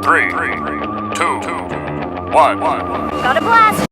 3, 2, 1. Got a blast!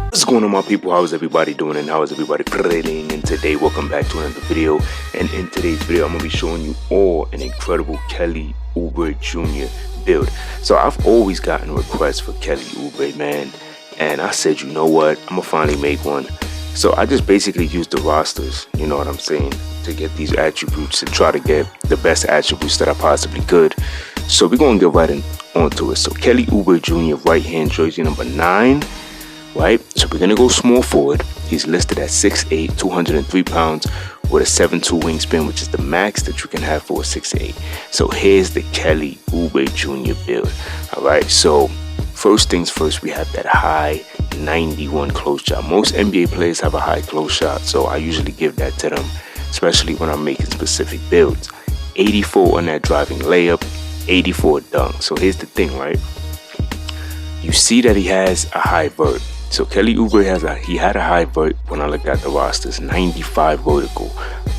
What's going on, my people? How is everybody doing and how is everybody feeling? And today, welcome back to another video. And in today's video, I'm going to be showing you all an incredible Kelly Oubre Jr. build. So I've always gotten requests for Kelly Oubre, man. And I said, you know what? I'm going to finally make one. So I just basically used the rosters, you know what I'm saying, to get these attributes and try to get the best attributes that I possibly could. So we're going to get right onto it. So Kelly Oubre Jr. right hand jersey number 9. Right, so we're gonna go small forward. He's listed at 6'8", 203 pounds with a 7'2" wingspan, which is the max that you can have for a 6'8". So here's the Kelly Oubre Jr. build. All right, so first things first, we have that high 91 close shot. Most NBA players have a high close shot, so I usually give that to them, especially when I'm making specific builds. 84 on that driving layup, 84 dunk. So here's the thing, right? You see that he has a high vert. So Kelly Oubre had a high vert when I looked at the rosters, 95 vertical.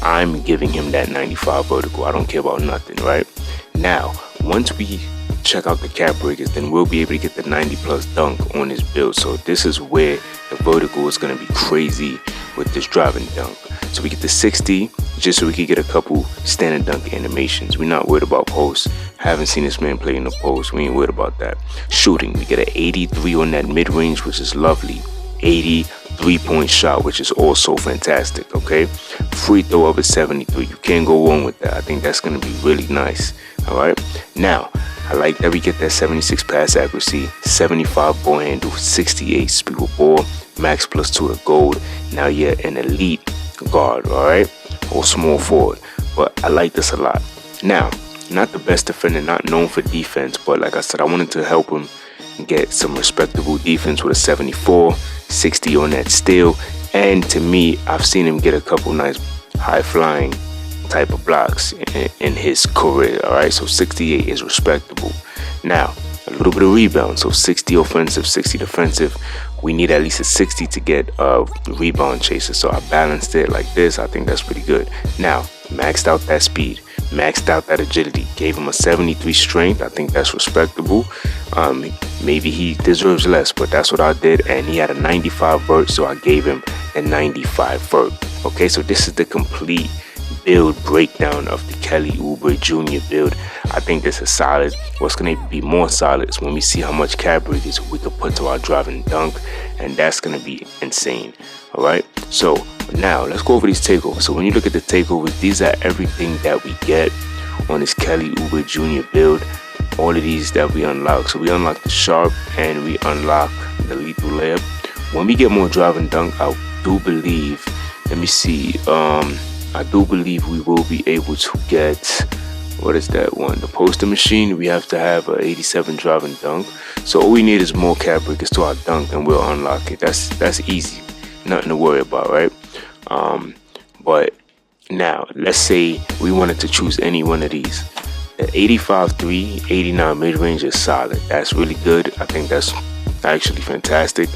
I'm giving him that 95 vertical. I don't care about nothing, right? Now, once we check out the cap breakers, then we'll be able to get the 90 plus dunk on this build. So this is where the vertical is going to be crazy with this driving dunk. So we get the 60 just so we can get a couple standard dunk animations. We're not worried about posts. Haven't seen this man play in the post. We ain't worried about that. Shooting, we get an 83 on that mid-range, which is lovely. 80 3-point shot, which is also fantastic, okay? Free throw of a 73. You can't go wrong with that. I think that's going to be really nice, all right? Now, I like that we get that 76 pass accuracy, 75 ball handle, 68 speed with ball, max +2 to gold. Now you're an elite guard, all right? Or small forward. But I like this a lot. Now, not the best defender, not known for defense, but like I said, I wanted to help him get some respectable defense with a 74, 60 on that steal. And to me, I've seen him get a couple nice high-flying type of blocks in his career, all right? So 68 is respectable. Now, a little bit of rebound. So 60 offensive, 60 defensive. We need at least a 60 to get a rebound chaser. So I balanced it like this. I think that's pretty good. Now, maxed out that speed. Maxed out that agility, gave him a 73 strength. I think that's respectable. Maybe he deserves less, but that's what I did. And he had a 95 vert, so I gave him a 95 vert. Okay, so this is the complete build breakdown of the Kelly Oubre Jr. build. I think this is solid. What's going to be more solid is when we see how much cap breakers we could put to our driving dunk, and that's going to be insane. All right, so now let's go over these takeovers. So when you look at the takeovers, these are everything that we get on this Kelly Oubre Jr. build. All of these that we unlock. So we unlock the sharp and we unlock the lethal layup. When we get more driving dunk, I do believe, let me see, I do believe we will be able to get, what is that one? The poster machine. We have to have a 87 driving dunk. So all we need is more cap breakers to our dunk and we'll unlock it. That's easy. Nothing to worry about, right? But now, let's say we wanted to choose any one of these. The 85-3, 89 mid-range is solid. That's really good. I think that's actually fantastic.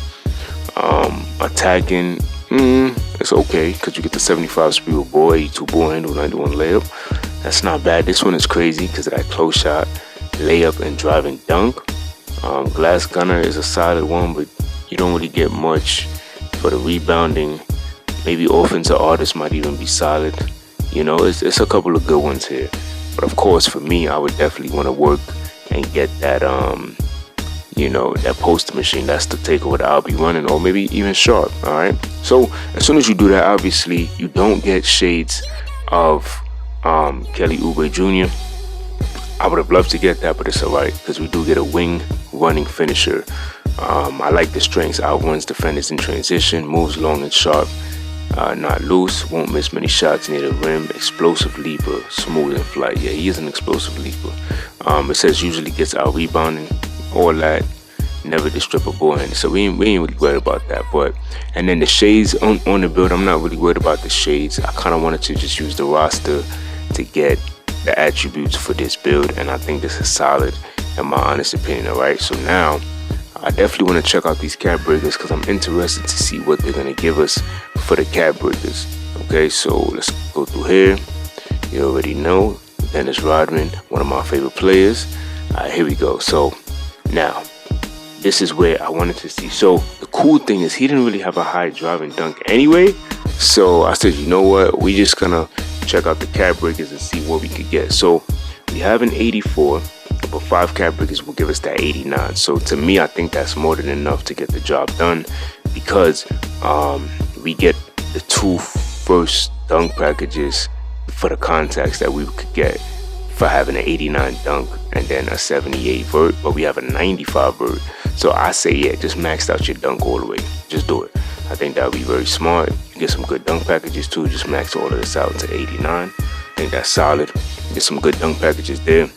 Attacking, it's okay because you get the 75 speed with ball, 82 ball handle, 91 layup. That's not bad. This one is crazy because of that close shot, layup, and driving dunk. Glass gunner is a solid one, but you don't really get much for the rebounding. Maybe offensive artists might even be solid. You know, it's a couple of good ones here. But of course, for me, I would definitely want to work and get that, you know, that poster machine. That's the takeover that I'll be running, or maybe even sharp. All right. So as soon as you do that, obviously you don't get shades of Kelly Oubre Jr. I would have loved to get that, but it's all right because we do get a wing running finisher. I like the strengths. Outruns defenders in transition, moves long and sharp, not loose, won't miss many shots near the rim, explosive leaper, smooth in flight. Yeah, he is an explosive leaper. It says usually gets out rebounding, all that, never the stripper ball handle. So we ain't really worried about that. But and then the shades on the build, I'm not really worried about the shades. I kind of wanted to just use the roster to get the attributes for this build, and I think this is solid in my honest opinion. All right, so now I definitely want to check out these cap breakers because I'm interested to see what they're going to give us for the cap breakers. Okay, so let's go through here. You already know Dennis Rodman, one of my favorite players. Here we go. So now this is where I wanted to see. So the cool thing is he didn't really have a high driving dunk anyway. So I said, you know what? We just gonna check out the cap breakers and see what we could get. So we have an 84, but 5 cap breakers will give us that 89. So to me, I think that's more than enough to get the job done, because we get the 2 first dunk packages for the contacts that we could get for having an 89 dunk and then a 78 vert, but we have a 95 vert. So I say, yeah, just max out your dunk all the way. Just do it. I think that would be very smart. You get some good dunk packages too. Just max all of this out to 89. I think that's solid. Get some good dunk packages there.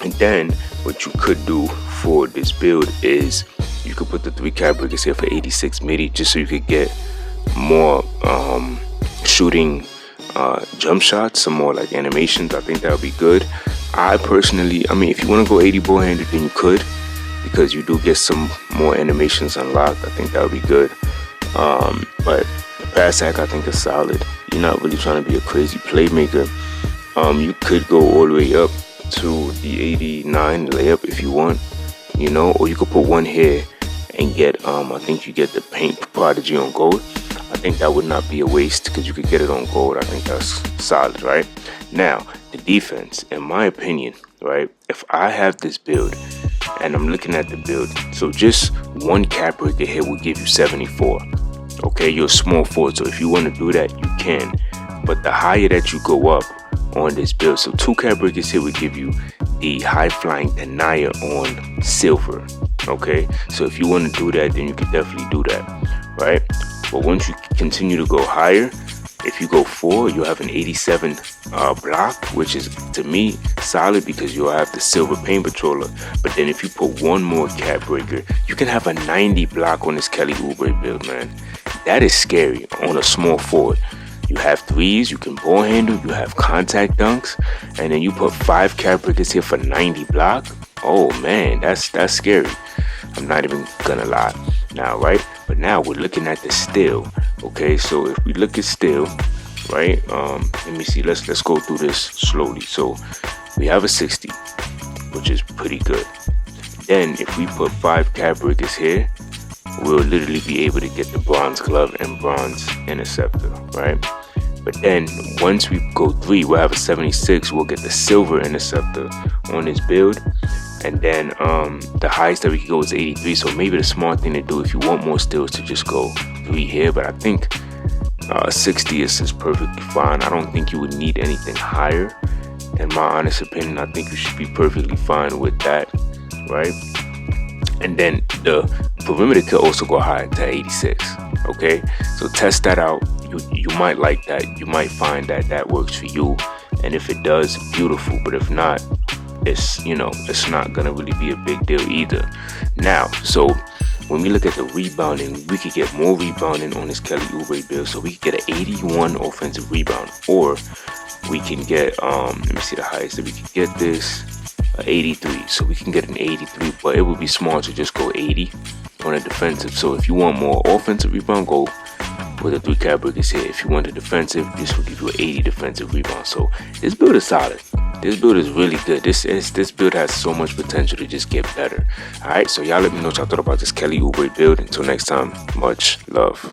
And then what you could do for this build is you could put the 3 cap breakers here for 86 midi, just so you could get more shooting jump shots, some more like animations. I think that would be good. I personally, I mean, if you want to go 80 ball handed, then you could, because you do get some more animations unlocked. I think that would be good. But the pass hack, I think, is solid. You're not really trying to be a crazy playmaker. You could go all the way up to the 89 layup if you want, you know, or you could put 1 here and get I think you get the paint prodigy on gold. I think that would not be a waste, because you could get it on gold. I think that's solid, right? Now the defense, in my opinion, right, if I have this build and I'm looking at the build, so just 1 cap breaker here will give you 74. Okay, you're a small forward, so if you want to do that, you can. But the higher that you go up on this build, so 2 cap breakers here will give you the high flying denier on silver. Okay, so if you want to do that, then you can definitely do that, right? But once you continue to go higher, if you go 4, you'll have an 87 block, which is, to me, solid, because you'll have the silver paint patroller. But then if you put 1 more cap breaker, you can have a 90 block on this Kelly Oubre build, man. That is scary on a small forward. You have 3s, you can ball handle, you have contact dunks, and then you put 5 cap breakers here for 90 block. Oh man, that's scary. I'm not even gonna lie. Now, right? But now we're looking at the steal. Okay, so if we look at steal, right? Let me see. Let's go through this slowly. So we have a 60, which is pretty good. Then if we put 5 cap breakers here, we'll literally be able to get the bronze glove and bronze interceptor, right? But then once we go 3, we'll have a 76. We'll get the silver interceptor on this build. And then the highest that we can go is 83. So maybe the smart thing to do, if you want more steals, to just go 3 here. But I think 60 is perfectly fine. I don't think you would need anything higher. In my honest opinion, I think you should be perfectly fine with that, right? And then the perimeter could also go higher to 86. Okay, so test that out. You might like that. You might find that that works for you. And if it does, beautiful. But if not, it's, you know, it's not gonna really be a big deal either. Now, so when we look at the rebounding, we could get more rebounding on this Kelly Oubre build. So we could get an 81 offensive rebound, or we can get let me see the highest that we can get this, 83. So we can get an 83, but it would be smart to just go 80 on a defensive. So if you want more offensive rebound, go with the 3 cap breakers here. If you want the defensive, this will give you an 80 defensive rebound. So this build is solid. This build is really good. This build has so much potential to just get better. All right, so y'all let me know what y'all thought about this Kelly Oubre build. Until next time, much love.